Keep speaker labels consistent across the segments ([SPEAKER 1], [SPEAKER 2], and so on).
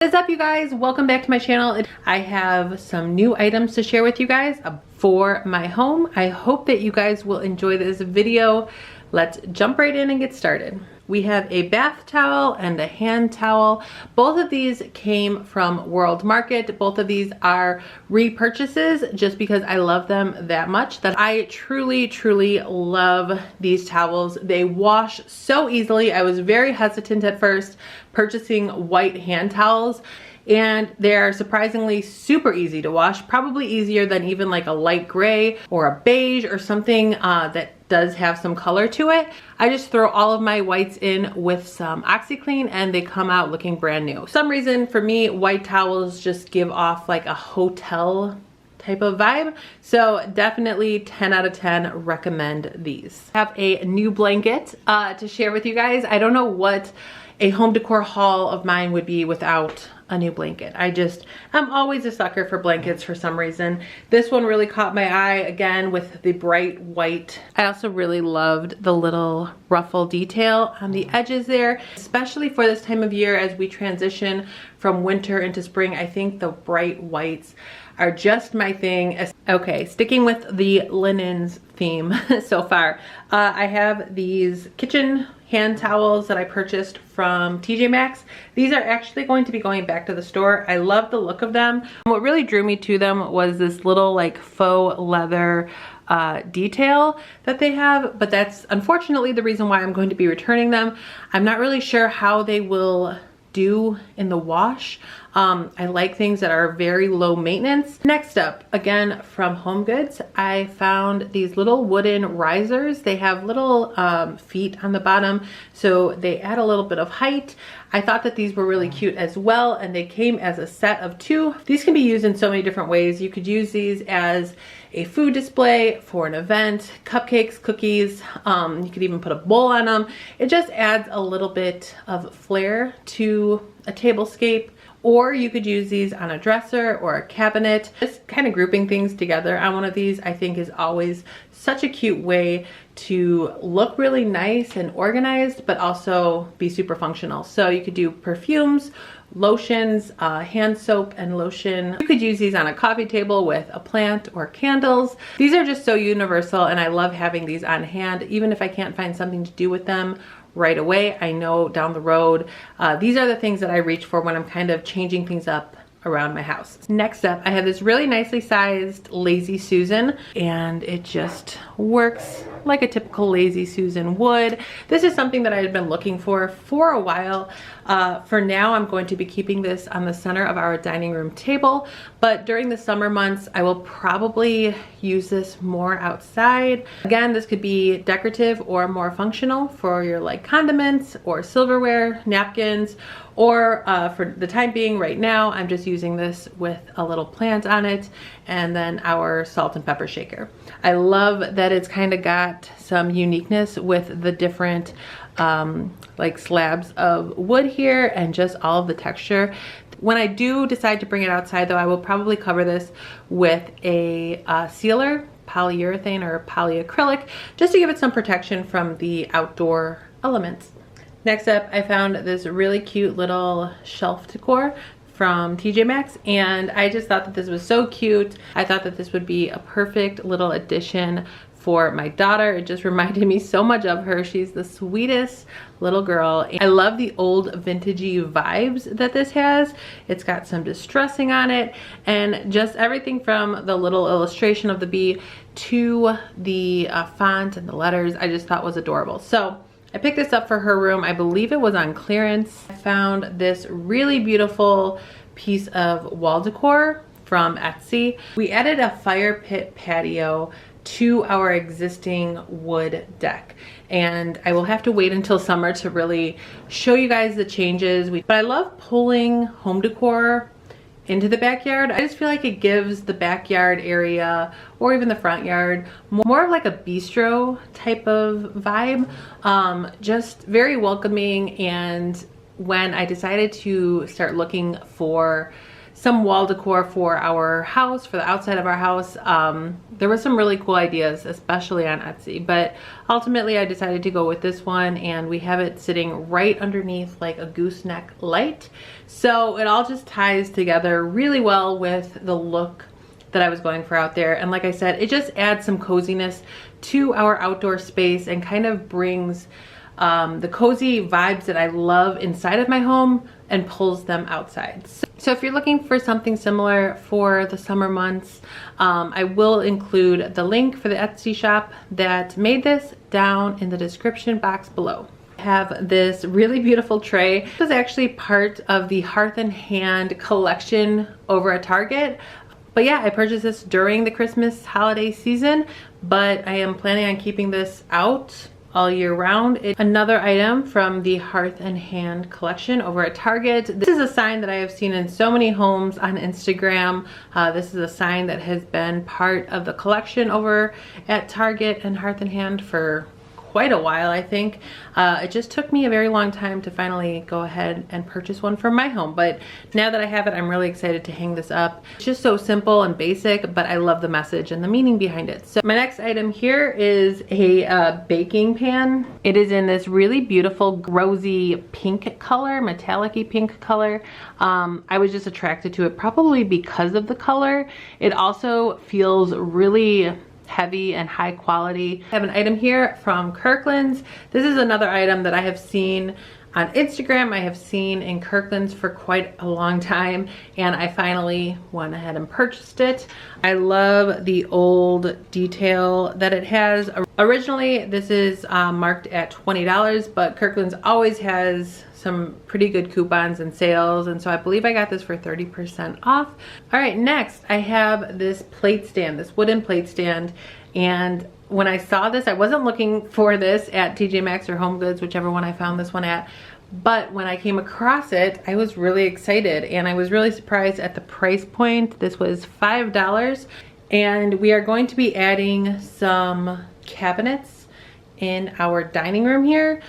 [SPEAKER 1] What is up, you guys? Welcome back to my channel. I have some new items to share with you guys for my home. I hope that you guys will enjoy this video. Let's jump right in and get started. We have a bath towel and a hand towel. Both of these came from World Market. Both of these are repurchases just because I love them that much. That I truly love these towels. They wash so easily. I was very hesitant at first purchasing white hand towels, and they're surprisingly super easy to wash, probably easier than even like a light gray or a beige or something that does have some color to it. I just throw all of my whites in with some OxiClean and they come out looking brand new. For some reason, for me, white towels just give off like a hotel type of vibe. So definitely 10 out of 10 recommend these. I have a new blanket to share with you guys. I don't know what a home decor haul of mine would be without a new blanket. I'm always a sucker for blankets for some reason. This one really caught my eye again with the bright white. I also really loved the little ruffle detail on the edges there, especially for this time of year as we transition from winter into spring. I think the bright whites are just my thing. Okay, sticking with the linens theme so far, I have these kitchen hand towels that I purchased from TJ Maxx. These are actually going to be going back to the store. I love the look of them. What really drew me to them was this little like faux leather detail that they have, but that's unfortunately the reason why I'm going to be returning them. I'm not really sure how they will do in the wash. I like things that are very low maintenance. Next up, again from Home Goods, I found these little wooden risers. They have little feet on the bottom, so they add a little bit of height. I thought that these were really cute as well, and they came as a set of 2. These can be used in so many different ways. You could use these as a food display for an event, cupcakes, cookies. You could even put a bowl on them. It just adds a little bit of flair to a tablescape. Or you could use these on a dresser or a cabinet. Just kind of grouping things together on one of these, I think, is always such a cute way to look really nice and organized, but also be super functional. So you could do perfumes, lotions, hand soap and lotion. You could use these on a coffee table with a plant or candles. These are just so universal, and I love having these on hand, even if I can't find something to do with them right away. I know down the road, these are the things that I reach for when I'm kind of changing things up around my house. Next up, I have this really nicely sized Lazy Susan, and it just works like a typical Lazy Susan would. This is something that I had been looking for a while. For now, I'm going to be keeping this on the center of our dining room table, but during the summer months, I will probably use this more outside. Again, this could be decorative or more functional for your like condiments or silverware, napkins, or for the time being right now, I'm just using this with a little plant on it and then our salt and pepper shaker. I love that it's kind of got some uniqueness with the different like slabs of wood here and just all of the texture. When I do decide to bring it outside though, I will probably cover this with a sealer, polyurethane or polyacrylic, just to give it some protection from the outdoor elements. Next up, I found this really cute little shelf decor from TJ Maxx, and I just thought that this was so cute. I thought that this would be a perfect little addition for my daughter. It just reminded me so much of her. She's the sweetest little girl. I love the old vintagey vibes that this has. It's got some distressing on it, and just everything from the little illustration of the bee to the font and the letters I just thought was adorable. So I picked this up for her room. I believe it was on clearance. I found this really beautiful piece of wall decor from Etsy. We added a fire pit patio to our existing wood deck, and I will have to wait until summer to really show you guys the changes. But I love pulling home decor into the backyard. I just feel like it gives the backyard area or even the front yard more of like a bistro type of vibe. Just very welcoming. And when I decided to start looking for some wall decor for our house, for the outside of our house. There were some really cool ideas, especially on Etsy, but ultimately I decided to go with this one, and we have it sitting right underneath like a gooseneck light. So it all just ties together really well with the look that I was going for out there. And like I said, it just adds some coziness to our outdoor space and kind of brings the cozy vibes that I love inside of my home and pulls them outside. So if you're looking for something similar for the summer months, I will include the link for the Etsy shop that made this down in the description box below. I have this really beautiful tray. This was actually part of the Hearth and Hand collection over at Target. But yeah, I purchased this during the Christmas holiday season, but I am planning on keeping this out all year round. It's another item from the Hearth and Hand collection over at Target. This is a sign that I have seen in so many homes on Instagram. This is a sign that has been part of the collection over at Target and Hearth and Hand for quite a while, I think. It just took me a very long time to finally go ahead and purchase one for my home, but now that I have it, I'm really excited to hang this up. It's just so simple and basic, but I love the message and the meaning behind it. So my next item here is a baking pan. It is in this really beautiful rosy pink color, metallic-y pink color. I was just attracted to it probably because of the color. It also feels really heavy and high quality. I have an item here from Kirkland's. This is another item that I have seen on Instagram. I have seen in Kirkland's for quite a long time, and I finally went ahead and purchased it. I love the old detail that it has. Originally, this is marked at $20, but Kirkland's always has some pretty good coupons and sales, and so I believe I got this for 30% off. All right, next I have this plate stand, this wooden plate stand, and when I saw this, I wasn't looking for this at TJ Maxx or Home Goods, whichever one I found this one at, but when I came across it, I was really excited, and I was really surprised at the price point. This was $5, and we are going to be adding some cabinets in our dining room here.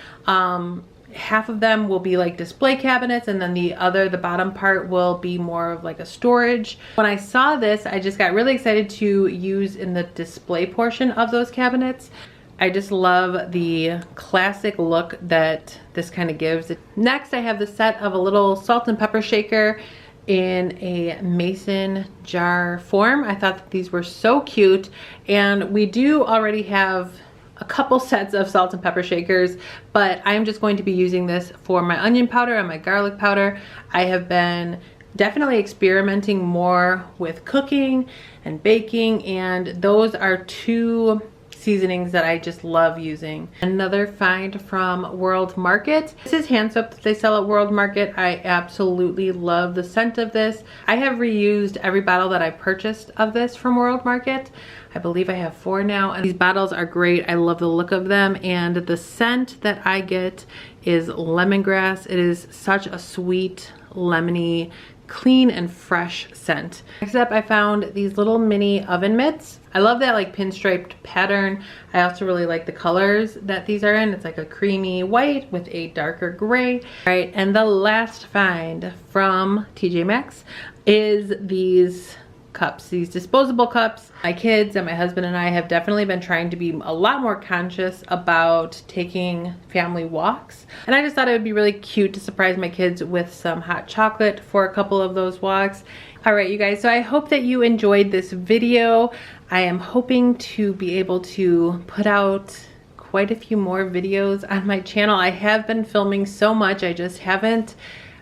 [SPEAKER 1] Half of them will be like display cabinets, and then the bottom part will be more of like a storage. When I saw this, I just got really excited to use in the display portion of those cabinets. I just love the classic look that this kind of gives. Next, I have the set of a little salt and pepper shaker in a mason jar form. I thought that these were so cute, and we do already have a couple sets of salt and pepper shakers, but I'm just going to be using this for my onion powder and my garlic powder. I have been definitely experimenting more with cooking and baking, and those are two seasonings that I just love using. Another find from World Market. This is hand soap that they sell at World Market. I absolutely love the scent of this. I have reused every bottle that I purchased of this from World Market. I believe I have 4 now, and these bottles are great. I love the look of them, and the scent that I get is lemongrass. It is such a sweet, lemony, clean and fresh scent. Next up, I found these little mini oven mitts. I love that like pinstriped pattern. I also really like the colors that these are in. It's like a creamy white with a darker gray. All right, and the last find from TJ Maxx is these cups, these disposable cups. My kids and my husband and I have definitely been trying to be a lot more conscious about taking family walks, and I just thought it would be really cute to surprise my kids with some hot chocolate for a couple of those walks. All right, you guys, so I hope that you enjoyed this video. I am hoping to be able to put out quite a few more videos on my channel. I have been filming so much, I just haven't,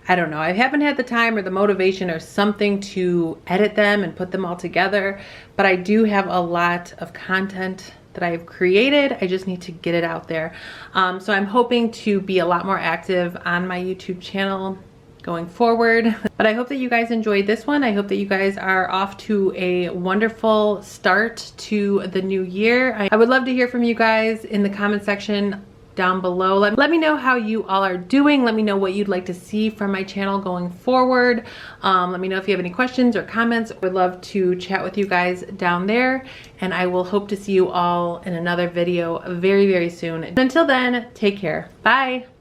[SPEAKER 1] I don't know, I haven't had the time or the motivation or something to edit them and put them all together, but I do have a lot of content that I've created. I just need to get it out there. So I'm hoping to be a lot more active on my YouTube channel going forward. But I hope that you guys enjoyed this one. I hope that you guys are off to a wonderful start to the new year. I would love to hear from you guys in the comment section down below. Let me know how you all are doing. Let me know what you'd like to see from my channel going forward. Let me know if you have any questions or comments. I would love to chat with you guys down there, and I will hope to see you all in another video very, very soon. Until then, take care. Bye.